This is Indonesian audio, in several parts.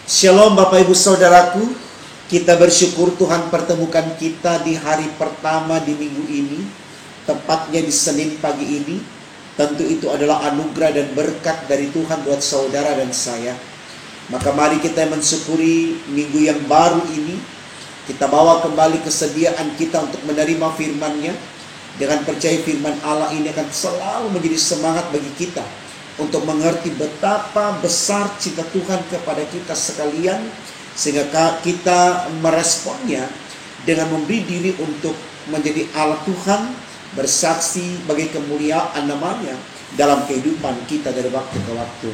Shalom Bapak Ibu Saudaraku, kita bersyukur Tuhan pertemukan kita di hari pertama di minggu ini, tepatnya di Senin pagi ini. Tentu itu adalah anugerah dan berkat dari Tuhan buat saudara dan saya. Maka mari kita mensyukuri minggu yang baru ini. Kita bawa kembali kesediaan kita untuk menerima firman-Nya. Dengan percaya firman Allah ini akan selalu menjadi semangat bagi kita untuk mengerti betapa besar cinta Tuhan kepada kita sekalian, sehingga kita meresponnya dengan memberi diri untuk menjadi alat Tuhan, bersaksi bagi kemuliaan namanya dalam kehidupan kita dari waktu ke waktu.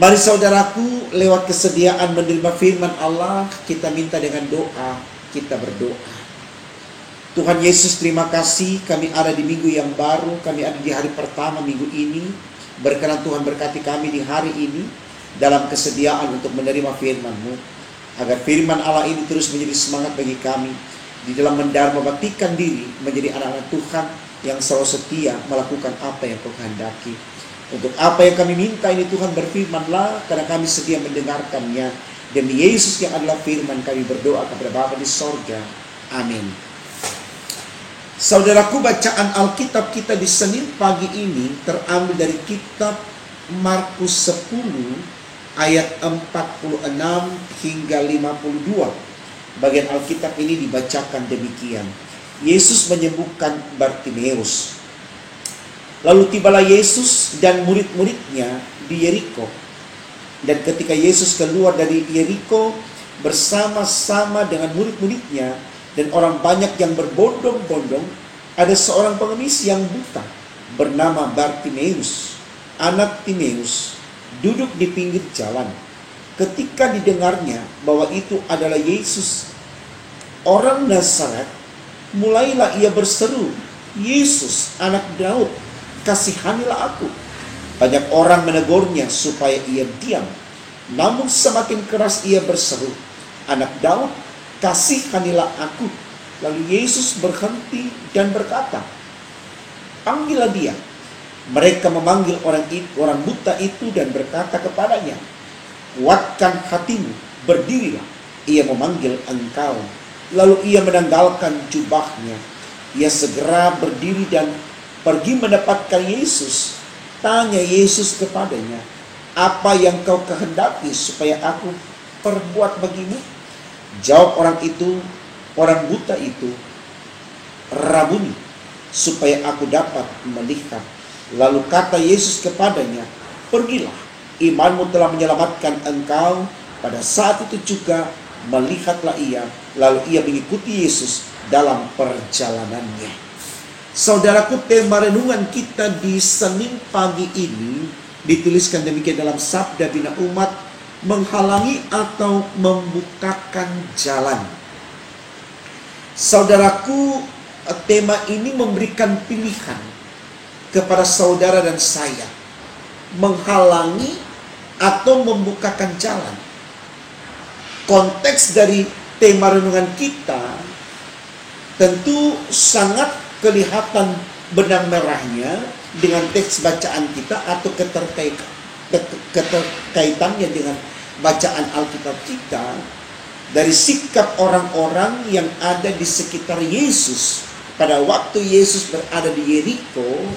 Mari saudaraku, lewat kesediaan menerima firman Allah, kita minta dengan doa, kita berdoa. Tuhan Yesus, terima kasih kami ada di minggu yang baru, kami ada di hari pertama minggu ini. Berkenan Tuhan berkati kami di hari ini dalam kesediaan untuk menerima firman-Mu, agar firman Allah ini terus menjadi semangat bagi kami di dalam mendharma baktikan diri menjadi anak-anak Tuhan yang selalu setia melakukan apa yang Kau kehendaki. Untuk apa yang kami minta ini Tuhan, berfirman-Lah, karena kami sedia mendengarkannya. Demi Yesus yang adalah firman, kami berdoa kepada Bapa di sorga. Amin. Saudaraku, bacaan Alkitab kita di Senin pagi ini terambil dari kitab Markus 10 ayat 46 hingga 52. Bagian Alkitab ini dibacakan demikian. Yesus menyembuhkan Bartimeus. Lalu tibalah Yesus dan murid-muridnya di Yeriko. Dan ketika Yesus keluar dari Yeriko bersama-sama dengan murid-muridnya dan orang banyak yang berbondong-bondong, ada seorang pengemis yang buta bernama Bartimeus, anak Timeus, duduk di pinggir jalan. Ketika didengarnya bahwa itu adalah Yesus, orang Nazaret, mulailah ia berseru, "Yesus, anak Daud, kasihanilah aku." Banyak orang menegurnya supaya ia diam, namun semakin keras ia berseru, "Anak Daud, kasihanilah aku." Lalu Yesus berhenti dan berkata, "Panggillah dia." Mereka memanggil orang buta itu dan berkata kepadanya, "Kuatkan hatimu, berdirilah, ia memanggil engkau." Lalu ia menanggalkan jubahnya. Ia segera berdiri dan pergi mendapatkan Yesus. Tanya Yesus kepadanya, "Apa yang kau kehendaki supaya aku perbuat bagimu?" Jawab orang buta itu, "Rabuni, supaya aku dapat melihat." Lalu kata Yesus kepadanya, "Pergilah, imanmu telah menyelamatkan engkau." Pada saat itu juga melihatlah ia, lalu ia mengikuti Yesus dalam perjalanannya. Saudaraku, tema renungan kita di Senin pagi ini dituliskan demikian dalam Sabda Bina Umat, menghalangi atau membukakan jalan. Saudaraku, tema ini memberikan pilihan kepada saudara dan saya, menghalangi atau membukakan jalan. Konteks dari tema renungan kita tentu sangat kelihatan benang merahnya dengan teks bacaan kita atau keterkaitannya dengan bacaan Alkitab kita, dari sikap orang-orang yang ada di sekitar Yesus pada waktu Yesus berada di Yeriko,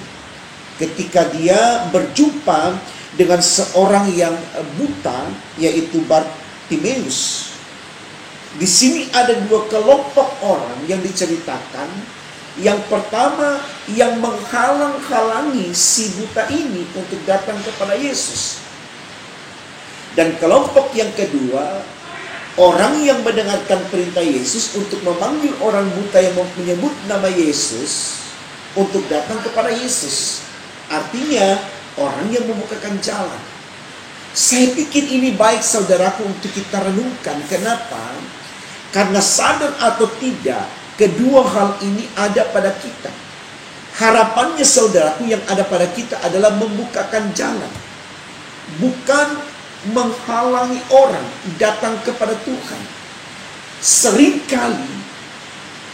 ketika dia berjumpa dengan seorang yang buta, yaitu Bartimeus. Di sini ada dua kelompok orang yang diceritakan. Yang pertama, yang menghalang-halangi si buta ini untuk datang kepada Yesus. Dan kelompok yang kedua, orang yang mendengarkan perintah Yesus untuk memanggil orang buta yang menyebut nama Yesus untuk datang kepada Yesus. Artinya, orang yang membukakan jalan. Saya pikir ini baik saudaraku untuk kita renungkan. Kenapa? Karena sadar atau tidak, kedua hal ini ada pada kita. Harapannya saudaraku yang ada pada kita adalah membukakan jalan, bukan menghalangi orang datang kepada Tuhan. Seringkali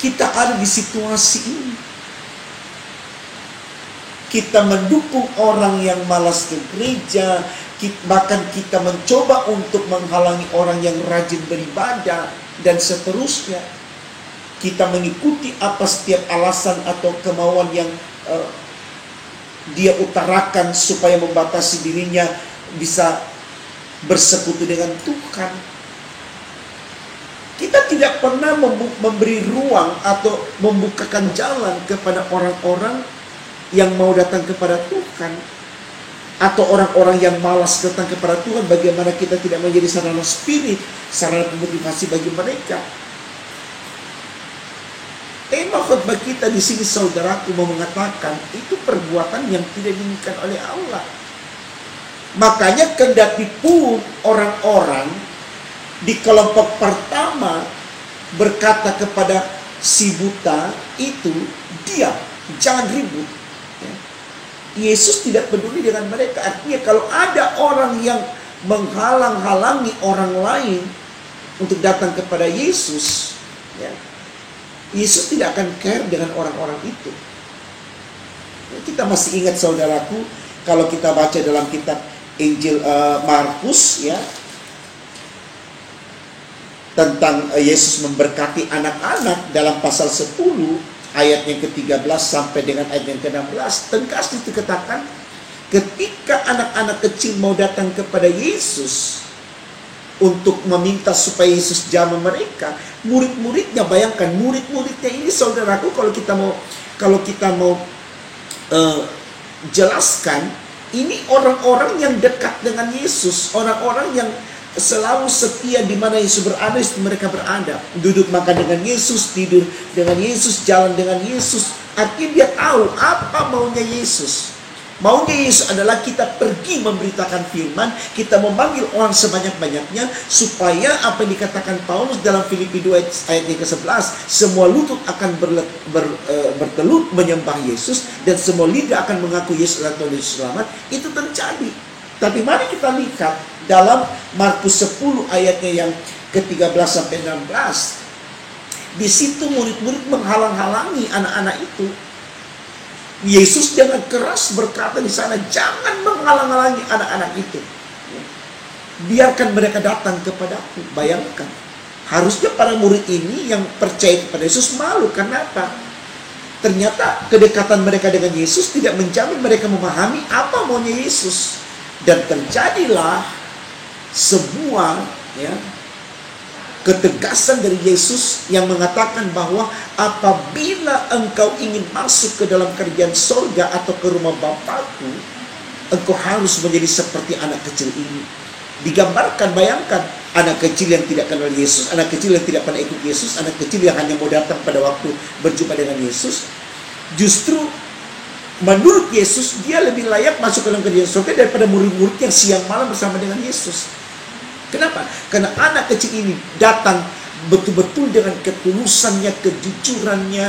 kita ada di situasi ini. Kita mendukung orang yang malas ke gereja, Bahkan kita mencoba untuk menghalangi orang yang rajin beribadah dan seterusnya. Kita mengikuti apa setiap alasan atau kemauan yang dia utarakan supaya membatasi dirinya bisa bersekutu dengan Tuhan. Kita tidak pernah memberi ruang atau membukakan jalan kepada orang-orang yang mau datang kepada Tuhan, atau orang-orang yang malas datang kepada Tuhan. Bagaimana kita tidak menjadi sarana spirit, sarana motivasi bagi mereka. Tema khotbah kita di sini, saudaraku, mau mengatakan itu perbuatan yang tidak diinginkan oleh Allah. Makanya kendati pun orang-orang di kelompok pertama berkata kepada si buta itu, diam, jangan ribut. Yesus tidak peduli dengan mereka. Artinya kalau ada orang yang menghalang-halangi orang lain untuk datang kepada Yesus, Yesus tidak akan care dengan orang-orang itu. Kita masih ingat, saudaraku, kalau kita baca dalam kitab Injil Markus, tentang Yesus memberkati anak-anak dalam pasal 10 ayat yang ke-13 sampai dengan ayat yang ke-16, tegas dikatakan ketika anak-anak kecil mau datang kepada Yesus untuk meminta supaya Yesus jamah mereka, murid-muridnya, bayangkan murid-muridnya ini, saudaraku, kalau kita mau jelaskan, ini orang-orang yang dekat dengan Yesus, orang-orang yang selalu setia di mana Yesus berada, mereka berada, duduk makan dengan Yesus, tidur dengan Yesus, jalan dengan Yesus. Artinya dia tahu apa maunya Yesus. Maunya Yesus adalah kita pergi memberitakan firman, kita memanggil orang sebanyak-banyaknya, supaya apa yang dikatakan Paulus dalam Filipi 2 ayat yang ke-11, semua lutut akan bertelut menyembah Yesus, dan semua lidah akan mengaku Yesus adalah Tuhan Yesus Selamat. Itu terjadi. Tapi mari kita lihat dalam Markus 10 ayatnya yang ke-13 sampai 16. Di situ murid-murid menghalang-halangi anak-anak itu. Yesus dengan keras berkata di sana, jangan menghalang-halangi anak-anak itu. Biarkan mereka datang kepadaku. Bayangkan, harusnya para murid ini yang percaya kepada Yesus malu. Karena apa? Ternyata kedekatan mereka dengan Yesus tidak menjamin mereka memahami apa maunya Yesus. Dan terjadilah sebuah ketegasan dari Yesus yang mengatakan bahwa apabila engkau ingin masuk ke dalam kerajaan sorga atau ke rumah Bapakku, engkau harus menjadi seperti anak kecil ini. Digambarkan, bayangkan, anak kecil yang tidak kenal Yesus, anak kecil yang tidak pernah ikut Yesus, anak kecil yang hanya mau datang pada waktu berjumpa dengan Yesus. Justru menurut Yesus, dia lebih layak masuk ke dalam kerajaan sorga daripada murid-murid yang siang malam bersama dengan Yesus. Kenapa? Karena anak kecil ini datang betul-betul dengan ketulusannya, kejujurannya,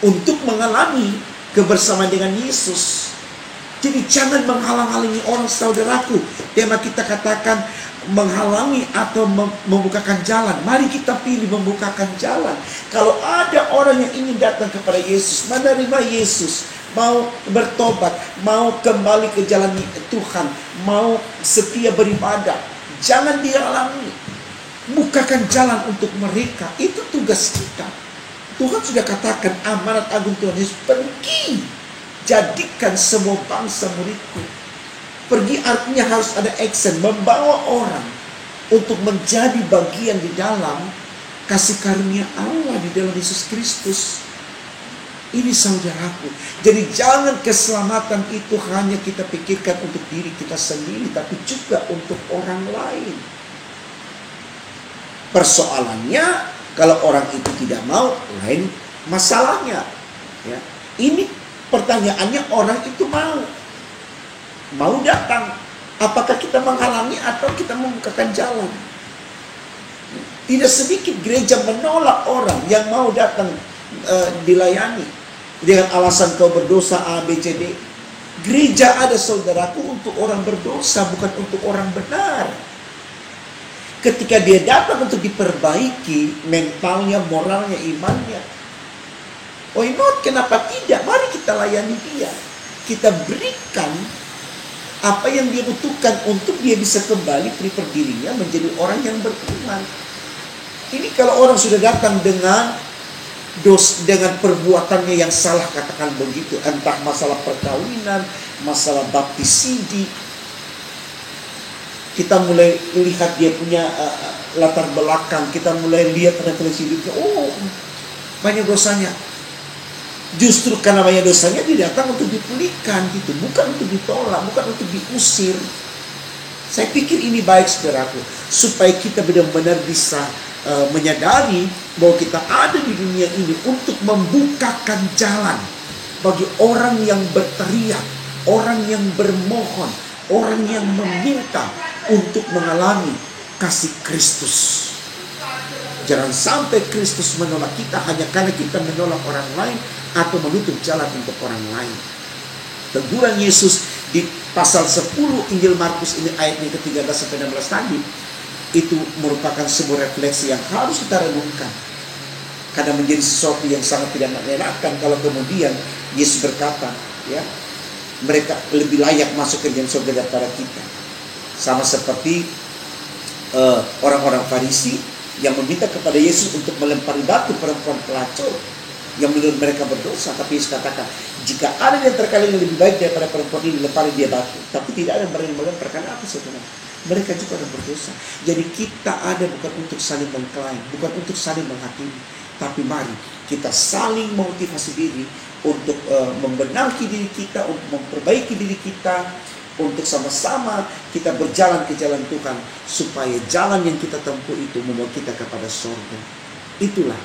untuk mengalami kebersamaan dengan Yesus. Jadi jangan menghalang-halangi orang, saudaraku. Tema kita katakan menghalangi atau membukakan jalan. Mari kita pilih membukakan jalan. Kalau ada orang yang ingin datang kepada Yesus, menerima Yesus, mau bertobat, mau kembali ke jalan Tuhan, mau setia beribadah, jangan dihalangi. Bukakan jalan untuk mereka. Itu tugas kita. Tuhan sudah katakan, amanat agung Tuhan Yesus, pergi, jadikan semua bangsa muridku. Pergi artinya harus ada action, membawa orang untuk menjadi bagian di dalam kasih karunia Allah di dalam Yesus Kristus. Ini saudaraku. Jadi jangan keselamatan itu hanya kita pikirkan untuk diri kita sendiri, tapi juga untuk orang lain. Persoalannya, kalau orang itu tidak mau, lain masalahnya. Ini pertanyaannya, orang itu mau datang. Apakah kita menghalangi atau kita membukakan jalan? Tidak sedikit gereja menolak orang yang mau datang dilayani dengan alasan kau berdosa A, B, C, D. Gereja ada, saudaraku, untuk orang berdosa, bukan untuk orang benar. Ketika dia datang untuk diperbaiki mentalnya, moralnya, imannya, why not? Kenapa tidak? Mari kita layani dia. Kita berikan apa yang dia butuhkan untuk dia bisa kembali prepare dirinya menjadi orang yang beriman. Ini kalau orang sudah datang dengan perbuatannya yang salah, katakan begitu, entah masalah perkawinan, masalah baptisidi, kita mulai lihat dia punya latar belakang, kita mulai lihat refleksi diri, oh banyak dosanya. Justru karena banyak dosanya dia datang untuk dipulihkan gitu, bukan untuk ditolak, bukan untuk diusir. Saya pikir ini baik saudaraku, supaya kita benar-benar bisa menyadari bahwa kita ada di dunia ini untuk membukakan jalan bagi orang yang berteriak, orang yang bermohon, orang yang meminta untuk mengalami kasih Kristus. Jangan sampai Kristus menolak kita hanya karena kita menolak orang lain atau menutup jalan untuk orang lain. Teguran Yesus di pasal 10 Injil Markus ini ayatnya ke-13 sampai 16 tadi, itu merupakan sebuah refleksi yang harus kita renungkan. Karena menjadi sesuatu yang sangat tidak menyenangkan kalau kemudian Yesus berkata, ya, mereka lebih layak masuk ke dalam surga daripada kita. Sama seperti orang-orang Farisi yang meminta kepada Yesus untuk melempari batu perempuan pelacur yang menurut mereka berdosa. Tapi Yesus katakan, jika ada yang terkadang lebih baik daripada perempuan ini, lempari dia batu. Tapi tidak ada yang berani melempar. Karena apa sebenarnya? Mereka juga ada berdosa. Jadi kita ada bukan untuk saling mengklaim, bukan untuk saling menghakimi, tapi mari kita saling motivasi diri untuk membenahi diri kita, untuk memperbaiki diri kita, untuk sama-sama kita berjalan ke jalan Tuhan, supaya jalan yang kita tempuh itu membawa kita kepada surga. Itulah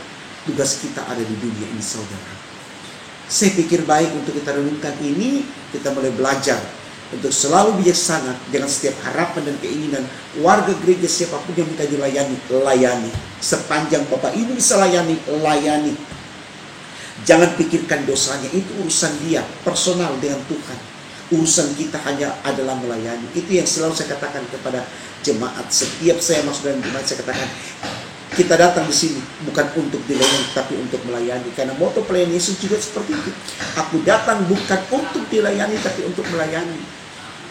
tugas kita ada di dunia ini, saudara. Saya pikir baik untuk kita renungkan ini, kita mulai belajar untuk selalu bijaksana dengan setiap harapan dan keinginan warga gereja siapapun yang minta dilayani, layani. Sepanjang Bapak Ibu bisa layani, layani. Jangan pikirkan dosanya, itu urusan dia, personal dengan Tuhan. Urusan kita hanya adalah melayani. Itu yang selalu saya katakan kepada jemaat. Setiap saya masuk dalam jemaat, saya katakan, kita datang di sini bukan untuk dilayani, tapi untuk melayani. Karena moto pelayanan Yesus juga seperti itu. Aku datang bukan untuk dilayani, tapi untuk melayani.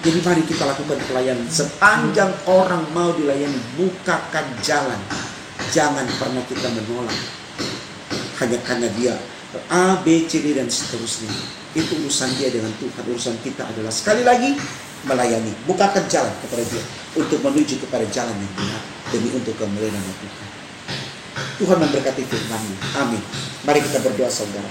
Jadi mari kita lakukan pelayanan. Sepanjang orang mau dilayani, bukakan jalan. Jangan pernah kita menolak hanya karena dia A, B, C, D, dan seterusnya. Itu urusan dia dengan Tuhan. Urusan kita adalah sekali lagi melayani. Bukakan jalan kepada dia untuk menuju kepada jalan yang benar demi untuk kemuliaan nama Tuhan. Tuhan memberkati firman-Nya. Amin. Mari kita berdoa, saudara.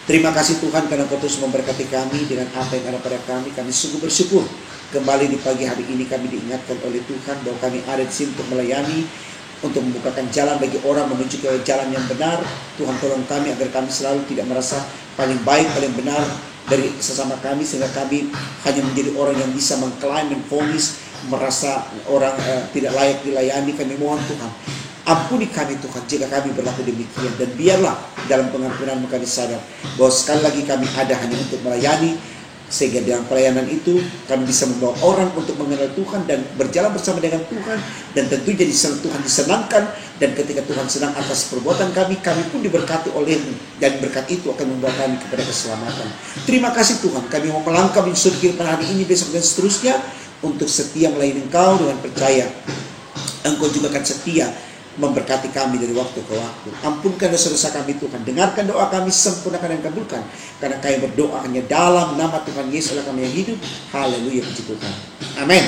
Terima kasih Tuhan karena Kau terus memberkati kami dengan apa yang ada pada kami. Kami sungguh bersyukur. Kembali di pagi hari ini kami diingatkan oleh Tuhan bahwa kami ada di sini untuk melayani, untuk membukakan jalan bagi orang menuju ke jalan yang benar. Tuhan tolong kami agar kami selalu tidak merasa paling baik, paling benar dari sesama kami, sehingga kami hanya menjadi orang yang bisa mengklaim, menvonis, merasa orang tidak layak dilayani. Kami mohon Tuhan, ampuni kami Tuhan jika kami berlaku demikian, dan biarlah dalam pengampunan kami sadar bahwa sekali lagi kami ada hanya untuk melayani, sehingga dengan pelayanan itu kami bisa membawa orang untuk mengenal Tuhan dan berjalan bersama dengan Tuhan, dan tentu jadi Tuhan disenangkan. Dan ketika Tuhan senang atas perbuatan kami, kami pun diberkati oleh-Mu, dan berkat itu akan membawa kami kepada keselamatan. Terima kasih Tuhan, kami mau melangkah di surga pada hari ini, besok dan seterusnya, untuk setia melayani Engkau dengan percaya Engkau juga akan setia memberkati kami dari waktu ke waktu. Ampunkan dosa-dosa kami Tuhan. Dengarkan doa kami, sempurnakan dan kabulkan. Karena kami berdoa hanya dalam nama Tuhan Yesus Allah kami yang hidup. Haleluya, puji Tuhan. Amin.